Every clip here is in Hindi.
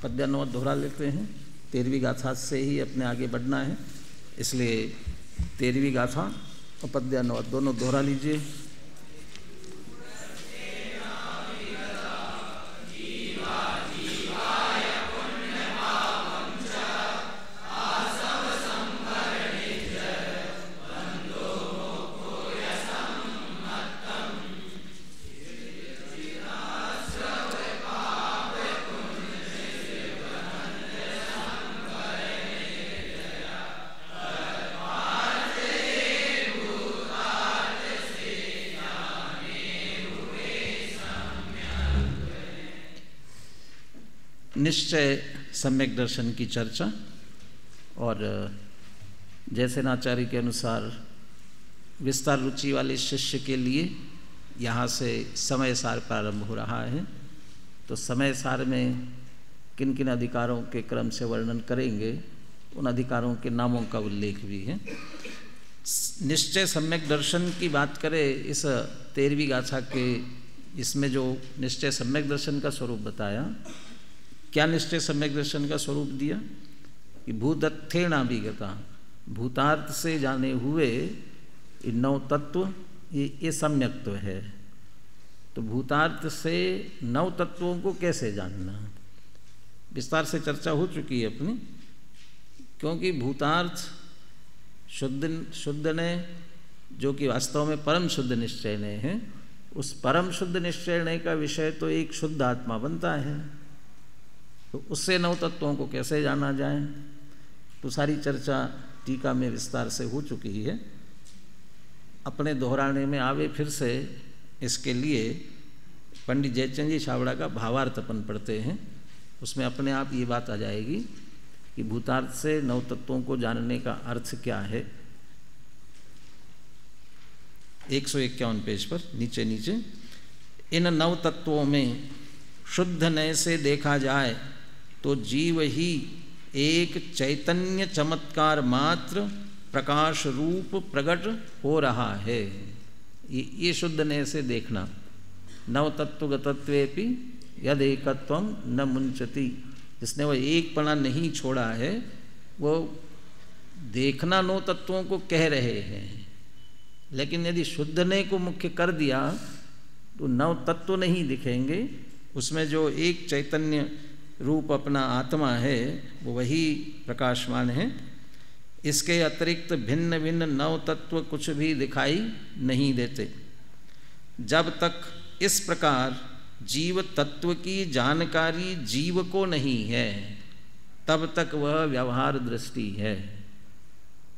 पद्यानुवाद दोहरा लेते हैं। 13वीं गाथा से ही अपने आगे बढ़ना है, इसलिए 13वीं गाथा और पद्यानुवाद दोनों दोहरा लीजिए। निश्चय सम्यक दर्शन की चर्चा, और जैसे नाचार्य के अनुसार विस्तार रुचि वाले शिष्य के लिए यहाँ से समय सार प्रारंभ हो रहा है। तो समय सार में किन किन अधिकारों के क्रम से वर्णन करेंगे, उन अधिकारों के नामों का उल्लेख भी है। निश्चय सम्यक दर्शन की बात करें इस 13वीं गाथा के, इसमें जो निश्चय सम्यक दर्शन का स्वरूप बताया, क्या निश्चय सम्यक दर्शन का स्वरूप दिया कि भूतत्थेणाभिगता, भूतार्थ से जाने हुए नौ तत्व ये सम्यक्त्व है। तो भूतार्थ से नौ तत्वों को कैसे जानना, विस्तार से चर्चा हो चुकी है अपनी। क्योंकि भूतार्थ शुद्ध ने, जो कि वास्तव में परम शुद्ध निश्चय ने है, उस परम शुद्ध निश्चय ने का विषय तो एक शुद्ध आत्मा बनता है। तो उससे नौ तत्वों को कैसे जाना जाए, तो सारी चर्चा टीका में विस्तार से हो चुकी है। अपने दोहराने में आवे फिर से, इसके लिए पंडित जयचंद जी छाबड़ा का भावार्थ अपन पढ़ते हैं। उसमें अपने आप ये बात आ जाएगी कि भूतार्थ से नौ तत्वों को जानने का अर्थ क्या है। 151 पेज पर नीचे नीचे, इन नौ तत्वों में शुद्ध नय से देखा जाए तो जीव ही एक चैतन्य चमत्कार मात्र प्रकाश रूप प्रकट हो रहा है। ये शुद्ध नय से देखना। नव तत्वगतत्वेपि यद एकत्वम न मुंचति, जिसने वह एकपणा नहीं छोड़ा है, वो देखना नौ तत्वों को कह रहे हैं। लेकिन यदि शुद्ध नय को मुख्य कर दिया तो नव तत्व नहीं दिखेंगे, उसमें जो एक चैतन्य रूप अपना आत्मा है वो वही प्रकाशमान है। इसके अतिरिक्त भिन्न भिन्न नव तत्व कुछ भी दिखाई नहीं देते। जब तक इस प्रकार जीव तत्व की जानकारी जीव को नहीं है, तब तक वह व्यवहार दृष्टि है।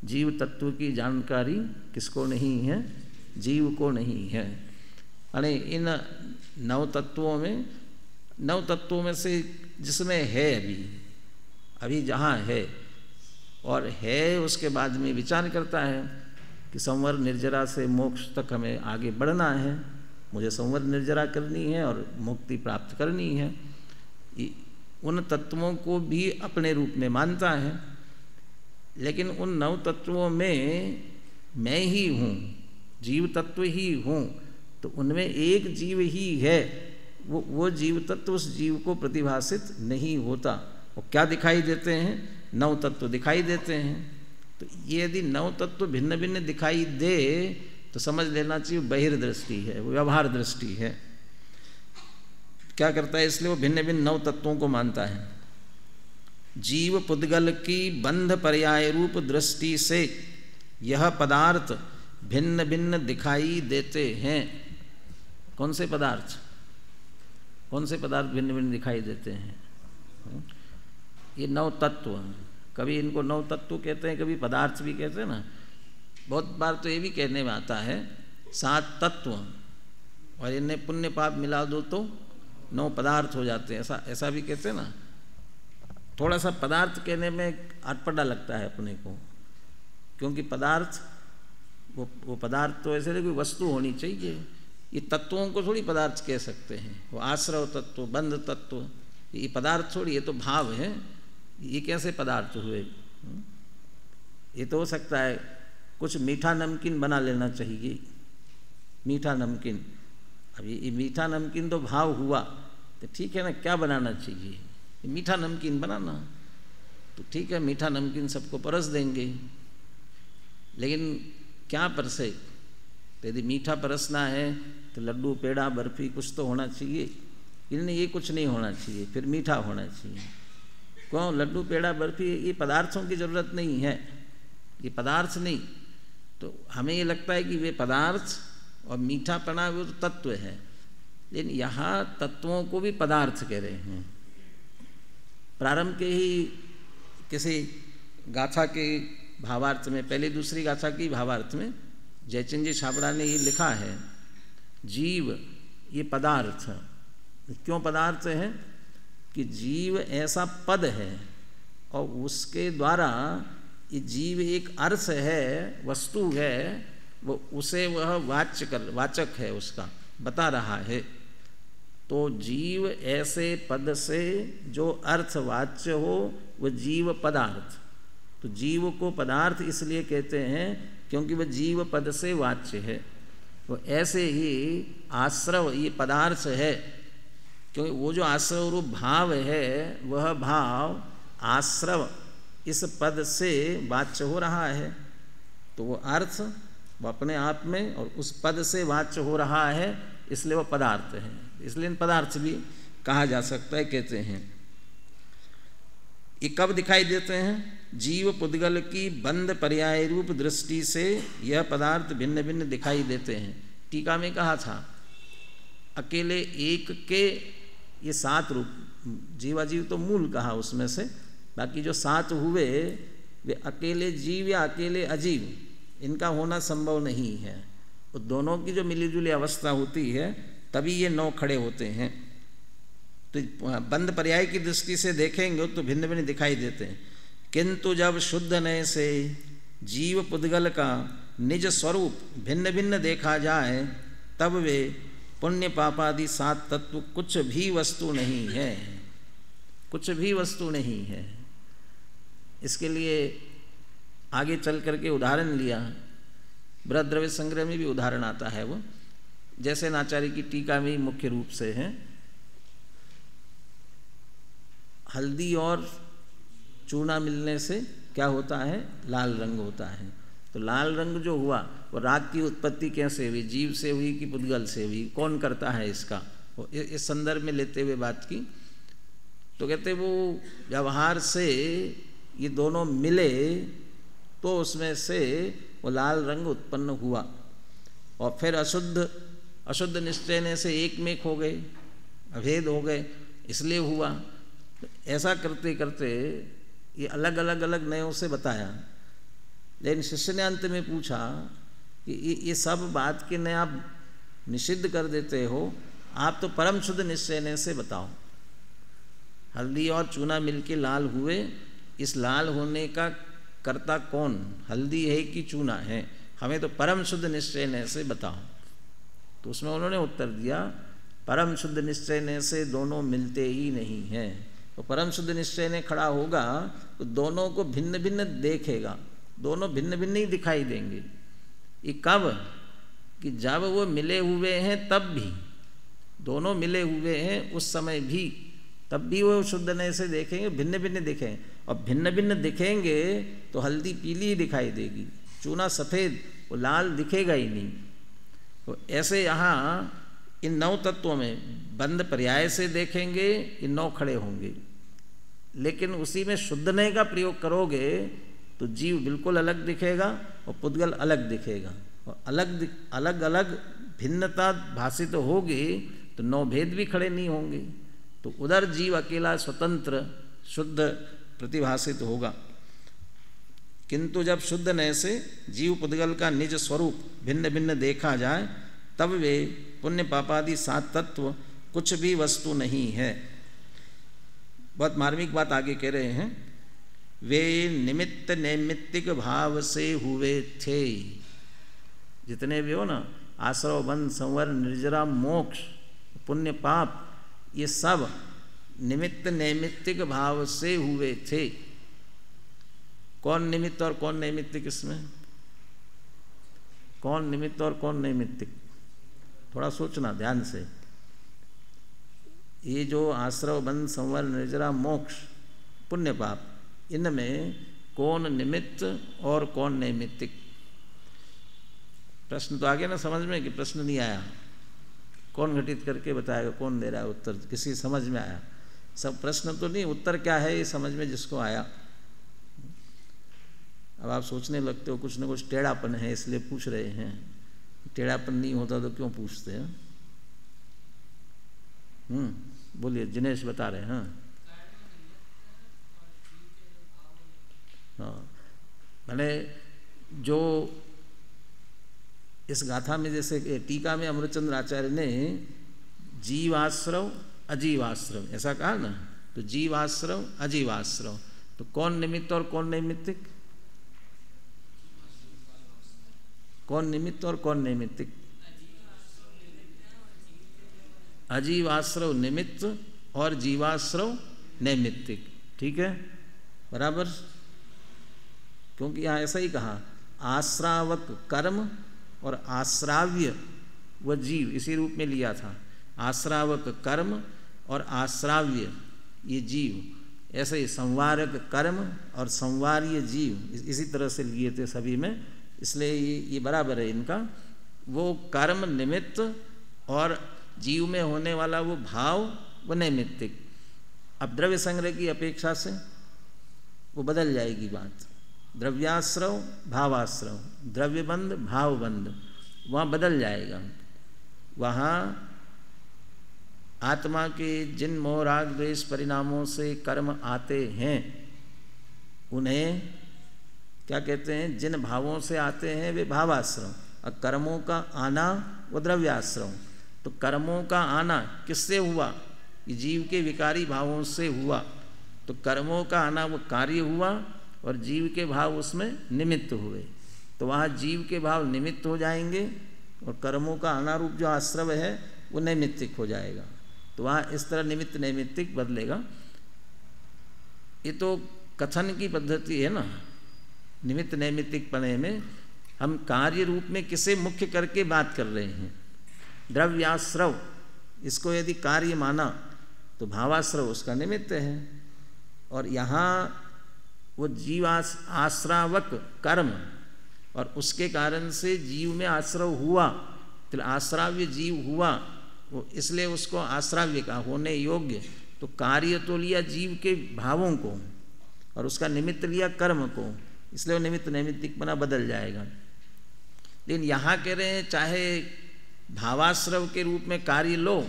जीव तत्व की जानकारी किसको नहीं है? जीव को नहीं है। अरे इन नव तत्वों में से जिसमें है अभी जहाँ है और है, उसके बाद में विचार करता है कि संवर निर्जरा से मोक्ष तक हमें आगे बढ़ना है, मुझे संवर निर्जरा करनी है और मुक्ति प्राप्त करनी है। उन तत्वों को भी अपने रूप में मानता है, लेकिन उन नौ तत्वों में मैं ही हूँ, जीव तत्व ही हूँ। तो उनमें एक जीव ही है, वो जीव तत्व उस जीव को प्रतिभासित नहीं होता। और क्या दिखाई देते हैं? नौ तत्व दिखाई देते हैं। तो ये यदि नौ तत्व भिन्न भिन्न दिखाई दे तो समझ लेना चाहिए बहिर्दृष्टि है, वो व्यवहार दृष्टि है। क्या करता है? इसलिए वो भिन्न भिन्न नौ तत्वों को मानता है। जीव पुद्गल की बंध पर्याय रूप दृष्टि से यह पदार्थ भिन्न भिन्न दिखाई देते हैं। कौन से पदार्थ भिन्न भिन्न दिखाई देते हैं? ये नौ तत्व। कभी इनको नौ तत्व कहते हैं, कभी पदार्थ भी कहते हैं ना। बहुत बार तो ये भी कहने में आता है 7 तत्व, और इन्हें पुण्य पाप मिला दो तो 9 पदार्थ हो जाते हैं, ऐसा भी कहते हैं ना। थोड़ा सा पदार्थ कहने में अटपटा लगता है अपने को, क्योंकि पदार्थ वो पदार्थ तो ऐसे कोई वस्तु होनी चाहिए। ये तत्वों को थोड़ी पदार्थ कह सकते हैं। वो आश्रव तत्व, बंध तत्व, ये पदार्थ थोड़ी, ये तो भाव है। ये कैसे पदार्थ हुए? ये तो हो सकता है कुछ मीठा नमकीन बना लेना चाहिए, मीठा नमकीन। अब ये मीठा नमकीन तो भाव हुआ, तो ठीक है ना, क्या बनाना चाहिए? मीठा नमकीन बनाना, तो ठीक है मीठा नमकीन सबको परस देंगे, लेकिन क्या परसे? तो यदि मीठा परसना है तो लड्डू पेड़ा बर्फी कुछ तो होना चाहिए, इन्हें ये कुछ नहीं होना चाहिए, फिर मीठा होना चाहिए। क्यों? लड्डू पेड़ा बर्फी ये पदार्थों की ज़रूरत नहीं है, ये पदार्थ नहीं। तो हमें ये लगता है कि वे पदार्थ और मीठा पना वो तो तत्व है, लेकिन यहाँ तत्वों को भी पदार्थ कह रहे हैं। प्रारंभ के ही किसी गाथा के भावार्थ में, पहले दूसरी गाथा की भावार्थ में जयचंद जी छाबड़ा ने ये लिखा है, जीव ये पदार्थ। क्यों पदार्थ है? कि जीव ऐसा पद है और उसके द्वारा ये जीव एक अर्थ है, वस्तु है, वो उसे वह वाचक है, उसका बता रहा है। तो जीव ऐसे पद से जो अर्थवाच्य हो वह जीव पदार्थ। तो जीव को पदार्थ इसलिए कहते हैं क्योंकि वह जीव पद से वाच्य है। तो ऐसे ही आश्रव ये पदार्थ है, क्योंकि वो जो आश्रव रूप भाव है वह भाव आश्रव इस पद से वाच्य हो रहा है। तो वो अर्थ वो अपने आप में और उस पद से वाच्य हो रहा है, इसलिए वो पदार्थ है। इसलिए पदार्थ भी कहा जा सकता है, कहते हैं। ये कब दिखाई देते हैं? जीव पुद्गल की बंद पर्याय रूप दृष्टि से यह पदार्थ भिन्न भिन्न दिखाई देते हैं। टीका में कहा था अकेले एक के ये 7 रूप, जीवाजीव तो मूल कहा उसमें से, बाकी जो 7 हुए वे अकेले जीव या अकेले अजीव इनका होना संभव नहीं है। तो दोनों की जो मिलीजुली अवस्था होती है तभी ये 9 खड़े होते हैं। तो बंद पर्याय की दृष्टि से देखेंगे तो भिन्न भिन्न दिखाई देते हैं। किंतु जब शुद्ध नय से जीव पुद्गल का निज स्वरूप भिन्न भिन्न देखा जाए तब वे पुण्य पापादि 7 तत्व कुछ भी वस्तु नहीं है, कुछ भी वस्तु नहीं है। इसके लिए आगे चल करके उदाहरण लिया, बृहद्रव्य संग्रह में भी उदाहरण आता है वो, जैसे नाचार्य की टीका में मुख्य रूप से है। हल्दी और चूना मिलने से क्या होता है? लाल रंग होता है। तो लाल रंग जो हुआ वो राग की उत्पत्ति कैसे हुई? जीव से हुई कि पुद्गल से हुई? कौन करता है इसका? इस संदर्भ में लेते हुए बात की तो कहते वो व्यवहार से ये दोनों मिले तो उसमें से वो लाल रंग उत्पन्न हुआ, और फिर अशुद्ध निश्चय से एक में हो गए, अभेद हो गए, इसलिए हुआ। तो ऐसा करते करते ये अलग अलग नयों से बताया। लेकिन शिष्य ने अंत में पूछा कि ये सब बात के नए आप निषिद्ध कर देते हो, आप तो परम शुद्ध निश्चय से बताओ। हल्दी और चूना मिलके लाल हुए, इस लाल होने का कर्ता कौन? हल्दी है कि चूना है? हमें तो परम शुद्ध निश्चय से बताओ। तो उसमें उन्होंने उत्तर दिया परम शुद्ध निश्चय से दोनों मिलते ही नहीं हैं। तो परम शुद्ध निश्चय ने खड़ा होगा तो दोनों को भिन्न भिन्न देखेगा, दोनों भिन्न भिन्न ही दिखाई देंगे। ये कब? कि जब वो मिले हुए हैं तब भी, दोनों मिले हुए हैं उस समय भी, तब भी वो शुद्ध नय से देखेंगे, भिन्न भिन्न दिखेंगे। और भिन्न भिन्न दिखेंगे तो हल्दी पीली ही दिखाई देगी, चूना सफ़ेद, वो लाल दिखेगा ही नहीं। तो ऐसे यहाँ इन 9 तत्वों में बंद पर्याय से देखेंगे, इन 9 खड़े होंगे। लेकिन उसी में शुद्ध नय का प्रयोग करोगे तो जीव बिल्कुल अलग दिखेगा और पुद्गल अलग दिखेगा, और अलग अलग भिन्नता भाषित तो होगी तो 9 भेद भी खड़े नहीं होंगे। तो उधर जीव अकेला स्वतंत्र शुद्ध प्रतिभाषित होगा। किंतु जब शुद्ध नय से जीव पुद्गल का निज स्वरूप भिन्न भिन्न देखा जाए तब वे पुण्य पापादि 7 तत्व कुछ भी वस्तु नहीं है। बहुत मार्मिक बात आगे कह रहे हैं, वे निमित्त नैमित्तिक भाव से हुए थे। जितने भी हो ना, आश्रव बंध संवर निर्जरा मोक्ष पुण्य पाप, ये सब निमित्त नैमित्तिक भाव से हुए थे। कौन निमित्त और कौन नैमित्तिक? इसमें कौन निमित्त और कौन नैमित्तिक? थोड़ा सोचना ध्यान से। ये जो आश्रव बंध संवर निर्जरा मोक्ष पुण्य पाप, इनमें कौन निमित्त और कौन नैमित्तिक? प्रश्न तो आ गया ना समझ में कि प्रश्न नहीं आया? कौन घटित करके बताएगा, कौन दे रहा है उत्तर? किसी समझ में आया? सब प्रश्न तो नहीं, उत्तर क्या है ये समझ में जिसको आया। अब आप सोचने लगते हो कुछ न कुछ टेढ़ापन है इसलिए पूछ रहे हैं। टेढ़ापन नहीं होता तो क्यों पूछते हैं? बोलिए, जिनेश बता रहे हैं। हाँ, मैंने जो इस गाथा में, जैसे टीका में अमृतचंद्र आचार्य ने जीवाश्रव अजीवाश्रव ऐसा कहा ना, तो जीवाश्रव अजीवाश्रव, तो कौन निमित्त और कौन नैमित्तिक? कौन निमित्त और कौन नैमित्तिक? अजीवाश्रव निमित्त और जीवाश्रव नैमित्तिक। ठीक है, बराबर। क्योंकि यहाँ ऐसा ही कहा, आश्रावक कर्म और आश्राव्य व जीव, इसी रूप में लिया था। आश्रावक कर्म और आश्राव्य ये जीव, ऐसे ही संवारक कर्म और संवार्य जीव, इसी तरह से लिए थे सभी में, इसलिए ये बराबर है इनका। वो कर्म निमित्त और जीव में होने वाला वो भाव वो नैमित्तिक। अब द्रव्य संग्रह की अपेक्षा से वो बदल जाएगी बात। द्रव्याश्रव भावाश्रव, द्रव्यबंध भावबंध, वहाँ बदल जाएगा। वहाँ आत्मा के जिन मोह राग द्वेष परिणामों से कर्म आते हैं उन्हें क्या कहते हैं? जिन भावों से आते हैं वे भावाश्रव, और कर्मों का आना वो द्रव्याश्रव। तो कर्मों का आना किससे हुआ? ये जीव के विकारी भावों से हुआ। तो कर्मों का आना वो कार्य हुआ और जीव के भाव उसमें निमित्त हुए। तो वहाँ जीव के भाव निमित्त हो जाएंगे और कर्मों का आना रूप जो आश्रव है वो नैमित्तिक हो जाएगा। तो वहाँ इस तरह निमित्त नैमित्तिक बदलेगा। ये तो कथन की पद्धति है ना। निमित्त नैमित्तिक पने में हम कार्य रूप में किसे मुख्य करके बात कर रहे हैं? द्रव्याश्रव, इसको यदि कार्य माना तो भावाश्रव उसका निमित्त है। और यहाँ वो जीवाश्रावक कर्म और उसके कारण से जीव में आश्रव हुआ, तो आश्राव्य जीव हुआ, वो इसलिए उसको आश्राव्य का होने योग्य। तो कार्य तो लिया जीव के भावों को और उसका निमित्त लिया कर्म को, इसलिए वो निमित्त नैमित्तिक बना बदल जाएगा। लेकिन यहाँ कह रहे हैं चाहे भावाश्रव के रूप में कार्य लो,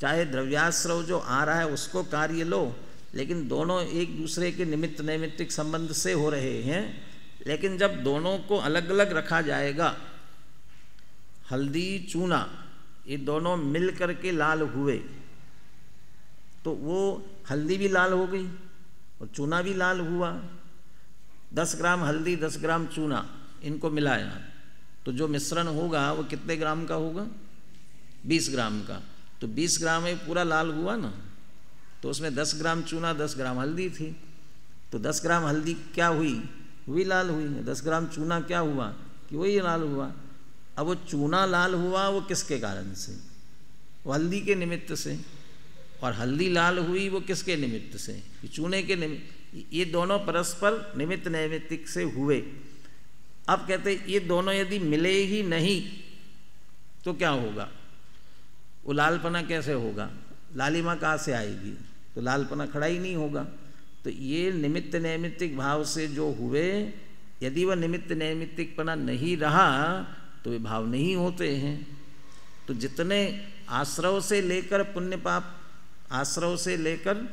चाहे द्रव्याश्रव जो आ रहा है उसको कार्य लो, लेकिन दोनों एक दूसरे के निमित्त नैमित्तिक संबंध से हो रहे हैं। लेकिन जब दोनों को अलग अलग रखा जाएगा, हल्दी चूना ये दोनों मिल करके लाल हुए, तो वो हल्दी भी लाल हो गई और चूना भी लाल हुआ। 10 ग्राम हल्दी 10 ग्राम चूना इनको मिलाया तो जो मिश्रण होगा वो कितने ग्राम का होगा? 20 ग्राम का। तो 20 ग्राम में पूरा लाल हुआ ना। तो उसमें 10 ग्राम चूना 10 ग्राम हल्दी थी, तो 10 ग्राम हल्दी क्या हुई? वही लाल हुई। 10 ग्राम चूना क्या हुआ? कि वही लाल हुआ। अब वो चूना लाल हुआ वो किसके कारण से? वो हल्दी के निमित्त से। और हल्दी लाल हुई वो किसके निमित्त से? कि चूने के निमित्त। ये दोनों परस्पर निमित्त नैमित्तिक से हुए। अब कहते ये दोनों यदि मिले ही नहीं तो क्या होगा? वो लालपना कैसे होगा? लालिमा कहाँ से आएगी? तो लालपना खड़ा ही नहीं होगा। तो ये निमित्त नैमित्तिक भाव से जो हुए, यदि वह निमित्त नैमित्तिकपना नहीं रहा तो वे भाव नहीं होते हैं। तो जितने आश्रव से लेकर पुण्य पाप, आश्रव से लेकर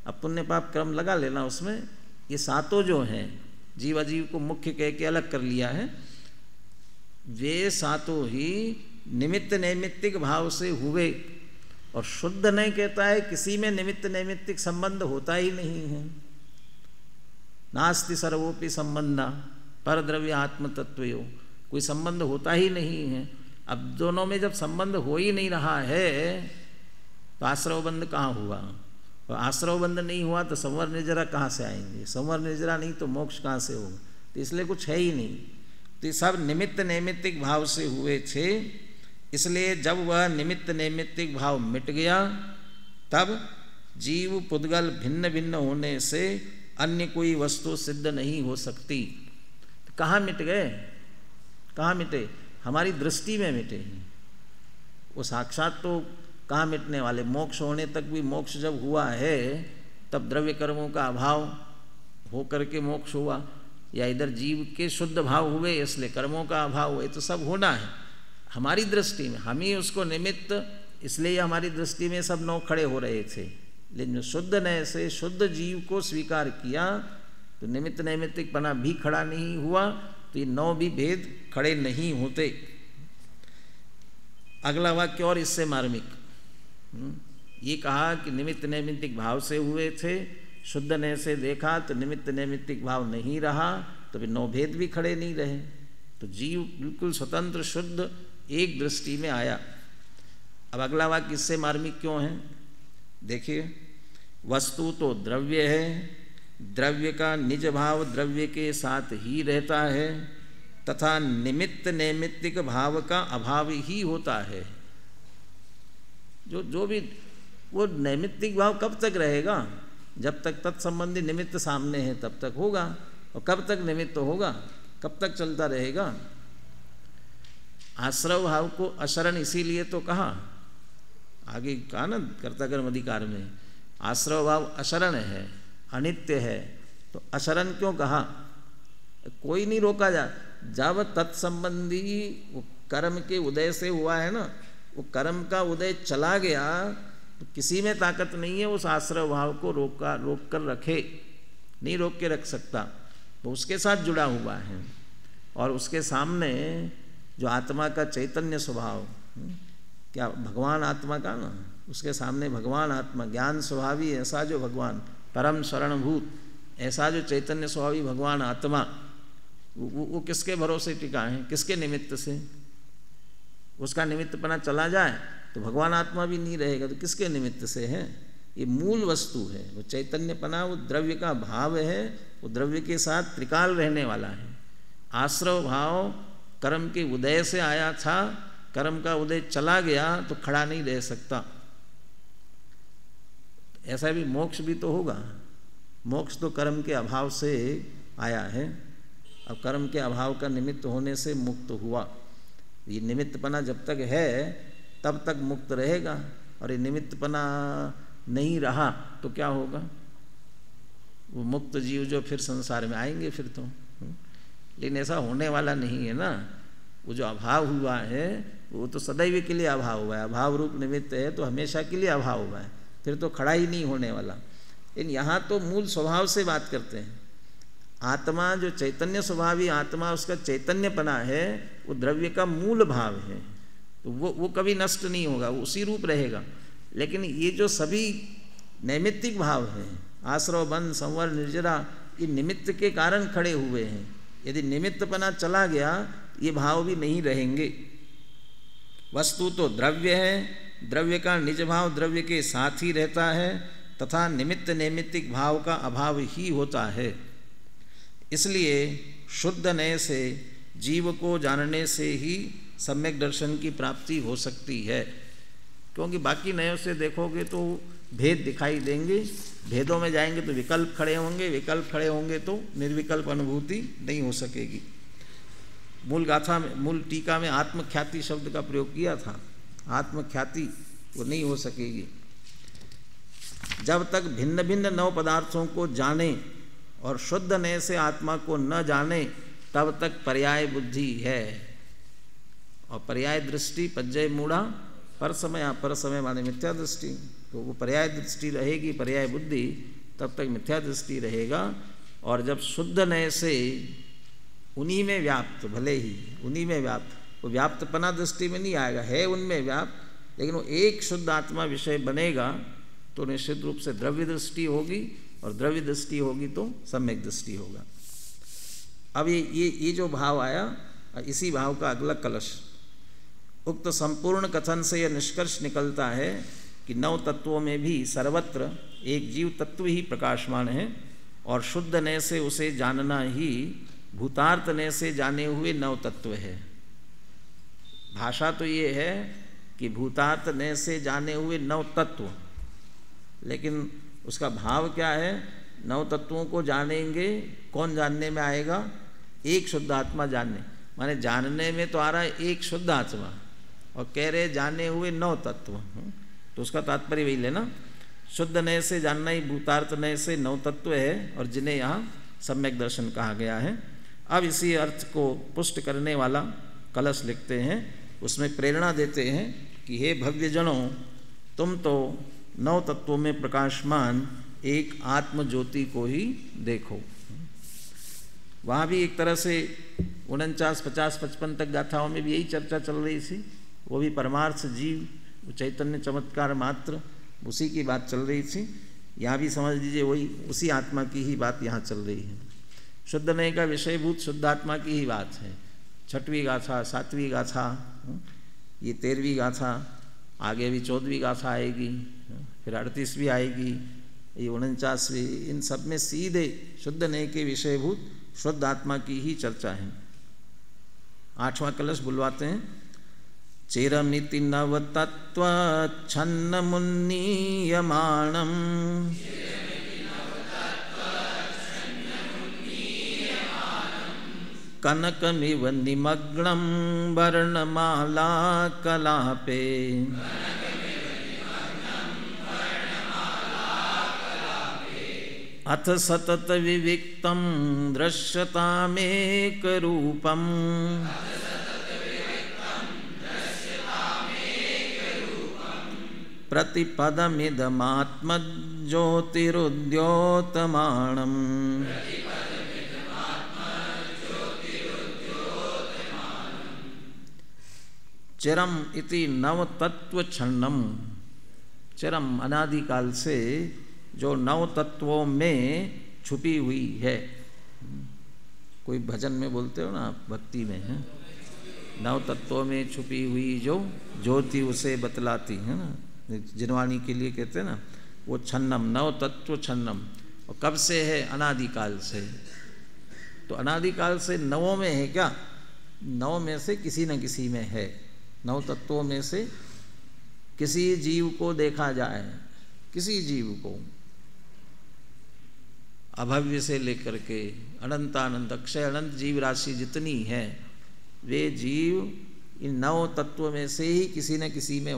अब पुण्य पाप क्रम लगा लेना उसमें, ये सातों जो हैं जीव अजीव को मुख्य कह के अलग कर लिया है, वे सातों ही निमित्त नैमित्तिक भाव से हुए। और शुद्ध नहीं कहता है किसी में निमित्त नैमित्तिक संबंध होता ही नहीं है। नास्ति सर्वोपि संबंधा परद्रव्य आत्म तत्वयो, कोई संबंध होता ही नहीं है। अब दोनों में जब संबंध हो ही नहीं रहा है तो आश्रवबंध कहाँ हुआ? और आश्रवबंध नहीं हुआ तो संवर निर्जरा कहाँ से आएंगे? संवर निर्जरा नहीं तो मोक्ष कहाँ से होगा? तो इसलिए कुछ है ही नहीं। तो ये सब निमित्त नैमित्तिक भाव से हुए थे। इसलिए जब वह निमित्त नैमित्तिक भाव मिट गया तब जीव पुद्गल भिन्न भिन्न होने से अन्य कोई वस्तु सिद्ध नहीं हो सकती। तो कहाँ मिट गए? कहाँ मिटे? हमारी दृष्टि में मिटे हैं। वो साक्षात तो कहाँ मिटने वाले? मोक्ष होने तक भी, मोक्ष जब हुआ है तब द्रव्य कर्मों का अभाव हो करके मोक्ष हुआ, या इधर जीव के शुद्ध भाव हुए इसलिए कर्मों का अभाव हुए, तो सब होना है हमारी दृष्टि में। हम ही उसको निमित्त, इसलिए हमारी दृष्टि में सब नौ खड़े हो रहे थे। लेकिन जो शुद्ध नय से शुद्ध जीव को स्वीकार किया तो निमित्त नैमित्तिकपना भी खड़ा नहीं हुआ, तो ये नौ भी भेद खड़े नहीं होते। अगला वाक्य और इससे मार्मिक, ये कहा कि निमित्त नैमित्तिक भाव से हुए थे, शुद्ध नय से देखा तो निमित्त नैमित्तिक भाव नहीं रहा, तो फिर नौ भेद भी खड़े नहीं रहे, तो जीव बिल्कुल स्वतंत्र शुद्ध एक दृष्टि में आया। अब अगला वाक्य इससे मार्मिक क्यों है? देखिए, वस्तु तो द्रव्य है, द्रव्य का निज भाव द्रव्य के साथ ही रहता है तथा निमित्त नैमित्तिक भाव का अभाव ही होता है। जो भी वो नैमित्तिक भाव कब तक रहेगा? जब तक तत्संबंधी निमित्त सामने है तब तक होगा। और कब तक निमित्त होगा? कब तक चलता रहेगा? आश्रव भाव को अशरण इसीलिए तो कहा, आगे कहा ना कर्ता कर्म अधिकार में, आश्रव भाव अशरण है, अनित्य है, तो अशरण क्यों कहा? कोई नहीं रोका जा, जब तत्संबंधी वो कर्म के उदय से हुआ है ना, वो कर्म का उदय चला गया तो किसी में ताकत नहीं है उस आश्रव भाव को रोक कर रखे, नहीं रोक के रख सकता, तो उसके साथ जुड़ा हुआ है। और उसके सामने जो आत्मा का चैतन्य स्वभाव, क्या भगवान आत्मा का ना, उसके सामने भगवान आत्मा ज्ञान स्वभावी ऐसा जो भगवान परम शरणभूत, ऐसा जो चैतन्य स्वभावी भगवान आत्मा, वो किसके भरोसे टिका है? किसके निमित्त से? उसका निमित्तपना चला जाए तो भगवान आत्मा भी नहीं रहेगा, तो किसके निमित्त से है? ये मूल वस्तु है, वो चैतन्यपना, वो द्रव्य का भाव है, वो द्रव्य के साथ त्रिकाल रहने वाला है। आश्रव भाव कर्म के उदय से आया था, कर्म का उदय चला गया तो खड़ा नहीं रह सकता। ऐसा भी मोक्ष भी तो होगा, मोक्ष तो कर्म के अभाव से आया है, अब कर्म के अभाव का निमित्त होने से मुक्त हुआ। ये निमित्तपना जब तक है तब तक मुक्त रहेगा, और ये निमित्तपना नहीं रहा तो क्या होगा? वो मुक्त जीव जो फिर संसार में आएंगे फिर तो, लेकिन ऐसा होने वाला नहीं है ना। वो जो अभाव हुआ है वो तो सदैव के लिए अभाव हुआ है, अभाव रूप निमित्त है तो हमेशा के लिए अभाव हुआ है, फिर तो खड़ा ही नहीं होने वाला। लेकिन यहाँ तो मूल स्वभाव से बात करते हैं। आत्मा जो चैतन्य स्वभावी आत्मा, उसका चैतन्यपना है, वो द्रव्य का मूल भाव है, तो वो कभी नष्ट नहीं होगा, वो उसी रूप रहेगा। लेकिन ये जो सभी नैमित्तिक भाव हैं, आश्रव बंध संवर निर्जरा, ये निमित्त के कारण खड़े हुए हैं। यदि निमित्तपना चला गया ये भाव भी नहीं रहेंगे। वस्तु तो द्रव्य है, द्रव्य का निज भाव द्रव्य के साथ ही रहता है तथा निमित्त नैमित्तिक भाव का अभाव ही होता है। इसलिए शुद्ध नय से जीव को जानने से ही सम्यक दर्शन की प्राप्ति हो सकती है, क्योंकि बाकी नयों से देखोगे तो भेद दिखाई देंगे, भेदों में जाएंगे तो विकल्प खड़े होंगे, विकल्प खड़े होंगे तो निर्विकल्प अनुभूति नहीं हो सकेगी। मूल गाथा में, मूल टीका में आत्मख्याति शब्द का प्रयोग किया था, आत्मख्याति वो नहीं हो सकेगी। जब तक भिन्न भिन्न नव पदार्थों को जाने और शुद्ध नय से आत्मा को न जाने तब तक पर्याय बुद्धि है। और पर्याय दृष्टि पज्जय मूढ़ा पर समय माने मिथ्या दृष्टि, तो वो पर्याय दृष्टि रहेगी, पर्याय बुद्धि, तब तक मिथ्या दृष्टि रहेगा। और जब शुद्ध नय से उन्हीं में व्याप्त, भले ही उन्हीं में व्याप्त, वो व्याप्तपना दृष्टि में नहीं आएगा, है उनमें व्याप्त, लेकिन वो एक शुद्ध आत्मा विषय बनेगा तो निश्चित रूप से द्रव्य दृष्टि होगी, और द्रव्य दृष्टि होगी तो सम्यक दृष्टि होगा। अब ये जो भाव आया, इसी भाव का अगला कलश। उक्त संपूर्ण कथन से यह निष्कर्ष निकलता है कि नव तत्वों में भी सर्वत्र एक जीव तत्व ही प्रकाशमान है, और शुद्ध नय से उसे जानना ही भूतार्थ नय से जाने हुए नव तत्व है। भाषा तो ये है कि भूतार्थ नय से जाने हुए नव तत्व, लेकिन उसका भाव क्या है? नौ तत्वों को जानेंगे, कौन जानने में आएगा? एक शुद्ध आत्मा जानने, माने जानने में तो आ रहा है एक शुद्ध आत्मा, और कह रहे जाने हुए नौ तत्व। तो उसका तात्पर्य वही लेना, शुद्ध नय से जानना ही भूतार्थ नय से नौ तत्व है, और जिन्हें यहाँ सम्यक दर्शन कहा गया है। अब इसी अर्थ को पुष्ट करने वाला कलश लिखते हैं, उसमें प्रेरणा देते हैं कि हे भव्य जनों, तुम तो नौ तत्वों में प्रकाशमान एक आत्म ज्योति को ही देखो। वहाँ भी एक तरह से 49, 50, 55 तक गाथाओं में भी यही चर्चा चल रही थी। वो भी परमार्थ जीव, चैतन्य चमत्कार मात्र, उसी की बात चल रही थी। यहाँ भी समझ लीजिए वही उसी आत्मा की ही बात यहाँ चल रही है। शुद्ध नय का विषयभूत शुद्ध आत्मा की ही बात है। 6वीं गाथा, 7वीं गाथा, ये 13वीं गाथा, आगे भी 14वीं गाथा आएगी, फिर 38वीं आएगी, ये 49वीं, इन सब में सीधे शुद्ध नय के विषयभूत शुद्ध आत्मा की ही चर्चा है। 8वां कलश बुलवाते हैं। चिरमिति नव तत्व छन्न मुन्नीयमाणम कनकमिव निमग्नं वर्णमाला कलापे अथ सतत विविक्तं दृश्यतामेकरूपम् प्रतिपदमिदमात्मज्योतिरुद्योतमानम् चिरम इति नव तत्व छन्नम। चिरम अनादिकाल से जो नव तत्वों में छुपी हुई है। कोई भजन में बोलते हो ना आप, भक्ति में है, नव तत्वों में छुपी हुई जो ज्योति उसे बतलाती है ना, जिनवाणी के लिए कहते हैं ना, वो छन्नम, नव तत्व छन्नम। और कब से है? अनादिकाल से। तो अनादिकाल से नवों में है क्या? नौ में से किसी न किसी में है। नौ तत्वों में से किसी जीव को देखा जाए, किसी जीव को, अभव्य से लेकर के अनंतानंत अक्षय अनंत जीव राशि जितनी है, वे जीव इन नौ तत्वों में से ही किसी न किसी में